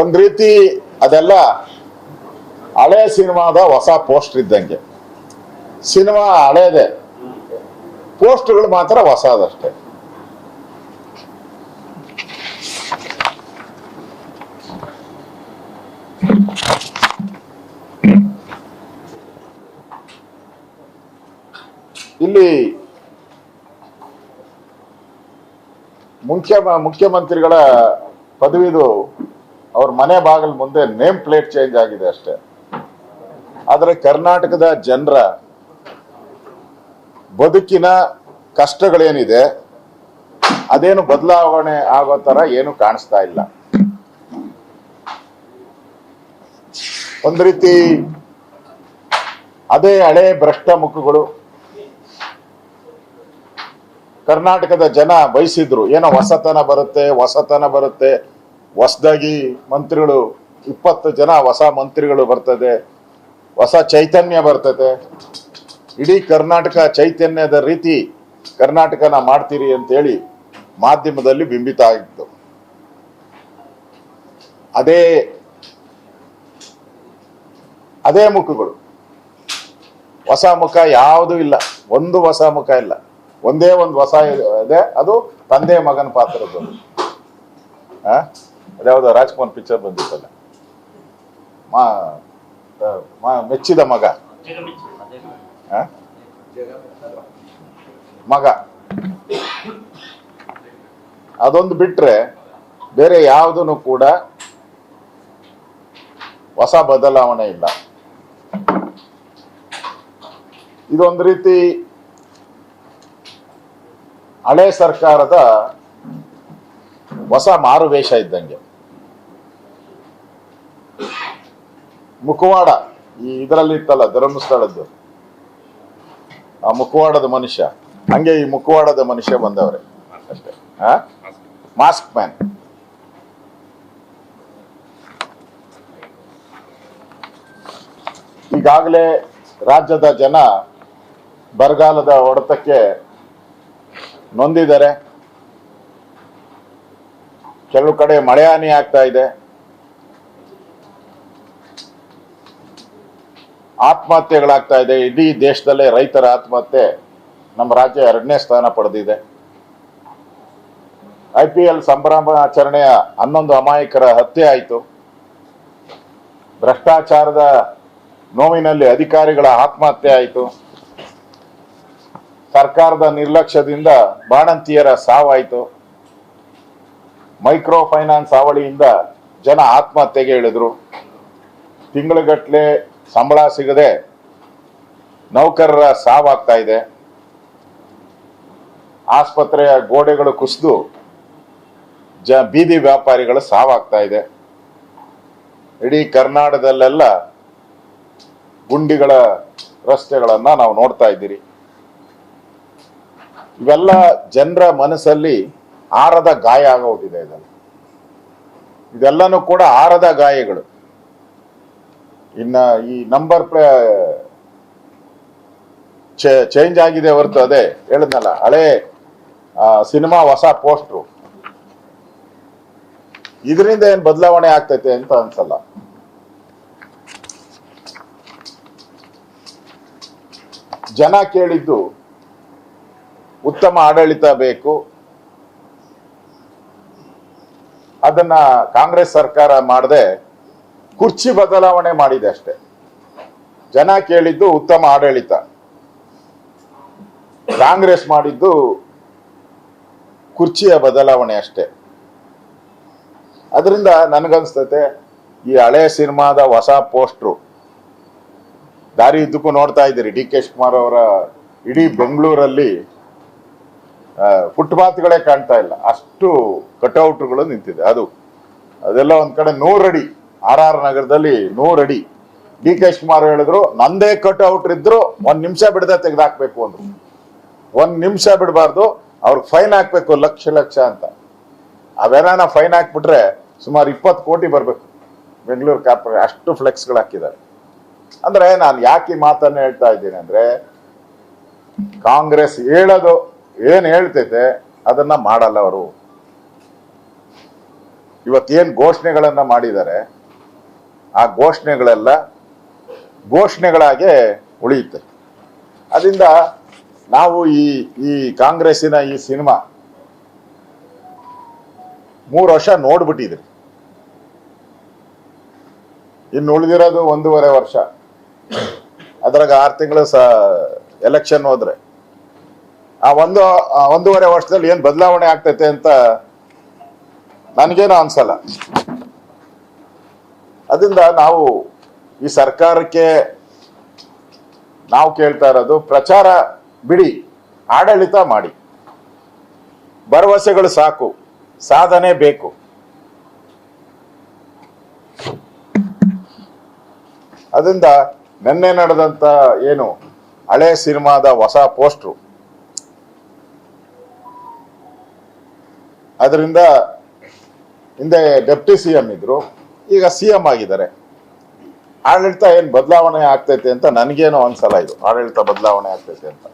ಒಂದ್ ರೀತಿ ಅದೆಲ್ಲ ಹಳೆ ಸಿನಿಮಾದ ಹೊಸ ಪೋಸ್ಟರ್ ಇದ್ದಂಗೆ. ಸಿನಿಮಾ ಹಳೇದೆ, ಪೋಸ್ಟರ್ಗಳು ಮಾತ್ರ ಹೊಸದಷ್ಟೇ. ಇಲ್ಲಿ ಮುಖ್ಯಮಂತ್ರಿಗಳ ಪದವಿದು ಅವ್ರ ಮನೆ ಬಾಗಿಲ ಮುಂದೆ ನೇಮ್ ಪ್ಲೇಟ್ ಚೇಂಜ್ ಆಗಿದೆ ಅಷ್ಟೇ. ಆದರೆ ಕರ್ನಾಟಕದ ಜನರ ಬದುಕಿನ ಕಷ್ಟಗಳೇನಿದೆ ಅದೇನು ಬದಲಾವಣೆ ಆಗೋ ತರ ಏನು ಕಾಣಿಸ್ತಾ ಇಲ್ಲ. ಒಂದು ರೀತಿ ಅದೇ ಹಳೆ ಭ್ರಷ್ಟ ಮುಖಗಳು. ಕರ್ನಾಟಕದ ಜನ ಬಯಸಿದ್ರು ಏನೋ ಹೊಸತನ ಬರುತ್ತೆ, ಹೊಸದಾಗಿ ಮಂತ್ರಿಗಳು 20 ಜನ ಹೊಸ ಮಂತ್ರಿಗಳು ಬರ್ತದೆ, ಹೊಸ ಚೈತನ್ಯ ಬರ್ತದೆ, ಇಡೀ ಕರ್ನಾಟಕ ಚೈತನ್ಯದ ರೀತಿ ಕರ್ನಾಟಕನ ಮಾಡ್ತೀರಿ ಅಂತೇಳಿ ಮಾಧ್ಯಮದಲ್ಲಿ ಬಿಂಬಿತ ಆಗಿತ್ತು. ಅದೇ ಮುಖಗಳು, ಹೊಸ ಮುಖ ಯಾವುದೂ ಇಲ್ಲ, ಒಂದು ಹೊಸ ಮುಖ ಇಲ್ಲ. ಒಂದೇ ಒಂದು ಹೊಸ ಇದೆ, ಅದು ತಂದೆ ಮಗನ ಪಾತ್ರದ್ದು. ಅದ್ಯಾವುದೋ ರಾಜ್ಕುಮಾರ್ ಪಿಕ್ಚರ್ ಬಂದಿತ್ತಲ್ಲ, ಮೆಚ್ಚಿದ ಮಗ, ಅದೊಂದು ಬಿಟ್ರೆ ಬೇರೆ ಯಾವುದೂ ಕೂಡ ಹೊಸ ಬದಲಾವಣೆ ಇಲ್ಲ. ಇದೊಂದು ರೀತಿ ಹಳೆ ಸರ್ಕಾರದ ಹೊಸ ಮಾರುವೇಷ ಇದ್ದಂಗೆ. ಮುಖವಾಡ ಇದರಲ್ಲಿ ಇತ್ತಲ್ಲ ಧರ್ಮಸ್ಥಳದ್ದು, ಆ ಮುಖವಾಡದ ಮನುಷ್ಯ, ಹಂಗೆ ಈ ಮುಖವಾಡದ ಮನುಷ್ಯ ಬಂದವ್ರೆ ಅಷ್ಟೇ. Mask man. ಈಗಾಗಲೇ ರಾಜ್ಯದ ಜನ ಬರಗಾಲದ ಹೊಡೆತಕ್ಕೆ ನೊಂದಿದ್ದಾರೆ. ಕೆಲವು ಕಡೆ ಮಳೆ ಹಾನಿ ಆಗ್ತಾ ಇದೆ, ಆತ್ಮಹತ್ಯೆಗಳಾಗ್ತಾ ಇದೆ. ಇಡೀ ದೇಶದಲ್ಲೇ ರೈತರ ಆತ್ಮಹತ್ಯೆ ನಮ್ಮ ರಾಜ್ಯ 2ನೇ ಸ್ಥಾನ ಪಡೆದಿದೆ. IPL ಸಂಭ್ರಮಾಚರಣೆಯ 11 ಅಮಾಯಕರ ಹತ್ಯೆ ಆಯಿತು. ಭ್ರಷ್ಟಾಚಾರದ ನೋವಿನಲ್ಲಿ ಅಧಿಕಾರಿಗಳ ಆತ್ಮಹತ್ಯೆ ಆಯಿತು. ಸರ್ಕಾರದ ನಿರ್ಲಕ್ಷ್ಯದಿಂದ ಬಾಣಂತಿಯರ ಸಾವಾಯಿತು. ಮೈಕ್ರೋ ಫೈನಾನ್ಸ್ ಹಾವಳಿಯಿಂದ ಜನ ಆತ್ಮಹತ್ಯೆಗೆ ಇಳಿದ್ರು. ತಿಂಗಳುಗಟ್ಟಲೆ ಸಂಬಳ ಸಿಗದೆ ನೌಕರರ ಸಾವಾಗ್ತಾ ಇದೆ. ಆಸ್ಪತ್ರೆಯ ಗೋಡೆಗಳು ಕುಸಿದು ಬೀದಿ ವ್ಯಾಪಾರಿಗಳ ಸಾವಾಗ್ತಾ ಇದೆ. ಇಡೀ ಕರ್ನಾಟಕದಲ್ಲೆಲ್ಲ ಗುಂಡಿಗಳ ರಸ್ತೆಗಳನ್ನ ನಾವು ನೋಡ್ತಾ ಇದ್ದೀರಿ. ಇವೆಲ್ಲ ಜನರ ಮನಸ್ಸಲ್ಲಿ ಆರದ ಗಾಯ ಆಗೋಗಿದೆ. ಇದೆಲ್ಲನೂ ಕೂಡ ಆರದ ಗಾಯಗಳು. ಇನ್ನ ಈ ನಂಬರ್ ಚೇಂಜ್ ಆಗಿದೆ ಹೊರತು, ಅದೇ ಹೇಳಿದ್ನಲ್ಲ, ಹಳೆ ಸಿನಿಮಾ ಹೊಸ ಪೋಸ್ಟ್ರು, ಇದರಿಂದ ಏನ್ ಬದಲಾವಣೆ ಆಗ್ತೈತೆ ಅಂತ ಅನ್ಸಲ್ಲ. ಜನ ಕೇಳಿದ್ದು ಉತ್ತಮ ಆಡಳಿತ ಬೇಕು, ಅದನ್ನ ಕಾಂಗ್ರೆಸ್ ಸರ್ಕಾರ ಮಾಡದೆ ಕುರ್ಚಿ ಬದಲಾವಣೆ ಮಾಡಿದೆ ಅಷ್ಟೇ. ಜನ ಕೇಳಿದ್ದು ಉತ್ತಮ ಆಡಳಿತ, ಕಾಂಗ್ರೆಸ್ ಮಾಡಿದ್ದು ಕುರ್ಚಿಯ ಬದಲಾವಣೆ ಅಷ್ಟೇ. ಅದರಿಂದ ನನಗನ್ಸ್ತತೆ ಈ ಹಳೆ ಸಿನಿಮಾದ ಹೊಸ ಪೋಸ್ಟ್ರು ದಾರಿ ಉದ್ದಕ್ಕೂ ನೋಡ್ತಾ ಇದ್ದೀರಿ. DK ಶಿವಕುಮಾರ್ ಅವರ ಇಡೀ ಬೆಂಗಳೂರಲ್ಲಿ ಫುಟ್ಪಾತ್ಗಳೇ ಕಾಣ್ತಾ ಇಲ್ಲ, ಅಷ್ಟು ಕಟ್ಔಟ್ಗಳು ನಿಂತಿದೆ. ಅದೆಲ್ಲ ಒಂದ್ ಕಡೆ 100 ಅಡಿ, RR ನಗರದಲ್ಲಿ 100 ಅಡಿ. DK ಶಿವಕುಮಾರ್ ಹೇಳಿದ್ರು, ನಂದೇ ಕಟ್ಔಟ್ ಇದ್ರು 1 ನಿಮಿಷ ಬಿಡದೆ ತೆಗೆದಾಕ್ಬೇಕು ಅಂದ್ರು. 1 ನಿಮಿಷ ಬಿಡಬಾರ್ದು, ಅವ್ರಿಗೆ ಫೈನ್ ಹಾಕ್ಬೇಕು ಲಕ್ಷ ಅಂತ. ಅವೇನ ಫೈನ್ ಹಾಕ್ಬಿಟ್ರೆ ಸುಮಾರು 20 ಕೋಟಿ ಬರ್ಬೇಕು ಬೆಂಗಳೂರು ಕಾರ್ಪೊರೇಟ್, ಅಷ್ಟು ಫ್ಲೆಕ್ಸ್ಗಳು ಹಾಕಿದ್ದಾರೆ. ಅಂದ್ರೆ ನಾನು ಯಾಕೆ ಈ ಮಾತನ್ನ ಹೇಳ್ತಾ ಇದ್ದೀನಿ ಅಂದ್ರೆ, ಕಾಂಗ್ರೆಸ್ ಹೇಳೋದು ಏನ್ ಹೇಳ್ತೈತೆ ಅದನ್ನ ಮಾಡಲ್ಲ ಅವರು. ಇವತ್ತೇನು ಘೋಷಣೆಗಳನ್ನ ಮಾಡಿದ್ದಾರೆ ಆ ಘೋಷಣೆಗಳೆಲ್ಲ ಘೋಷಣೆಗಳಾಗೆ ಉಳಿಯುತ್ತೆ. ಅದರಿಂದ ನಾವು ಈ ಕಾಂಗ್ರೆಸ್ಸಿನ ಈ ಸಿನಿಮಾ 3 ವರ್ಷ ನೋಡ್ಬಿಟ್ಟಿದ್ರಿ, ಇನ್ನು ಉಳಿದಿರೋದು 1.5 ವರ್ಷ. ಅದ್ರಾಗ 6 ತಿಂಗಳು ಎಲೆಕ್ಷನ್ ಹೋದ್ರೆ ಆ 1.5 ವರ್ಷದಲ್ಲಿ ಏನ್ ಬದಲಾವಣೆ ಆಗ್ತೈತೆ ಅಂತ ನನಗೇನು ಅನ್ಸಲ್ಲ. ಅದರಿಂದ ನಾವು ಈ ಸರ್ಕಾರಕ್ಕೆ ನಾವು ಕೇಳ್ತಾ ಇರೋದು, ಪ್ರಚಾರ ಬಿಡಿ, ಆಡಳಿತ ಮಾಡಿ. ಭರವಸೆಗಳು ಸಾಕು, ಸಾಧನೆ ಬೇಕು. ಅದರಿಂದ ನಿನ್ನೆ ನಡೆದಂತ ಏನು ಹಳೆ ಸಿನಿಮಾದ ಹೊಸ ಪೋಸ್ಟ್ರು, ಅದರಿಂದ ಹಿಂದೆ ಡೆಪ್ಟಿ ಸಿಎಂ ಇದ್ರು, ಈಗ ಸಿಎಂ ಆಗಿದ್ದಾರೆ. ಆಡಳಿತ ಏನ್ ಬದಲಾವಣೆ ಆಗ್ತೈತೆ ಅಂತ ನನಗೇನು ಅನ್ಸಲ್ಲ. ಇದು ಆಡಳಿತ ಬದಲಾವಣೆ ಆಗ್ತೈತೆ ಅಂತ.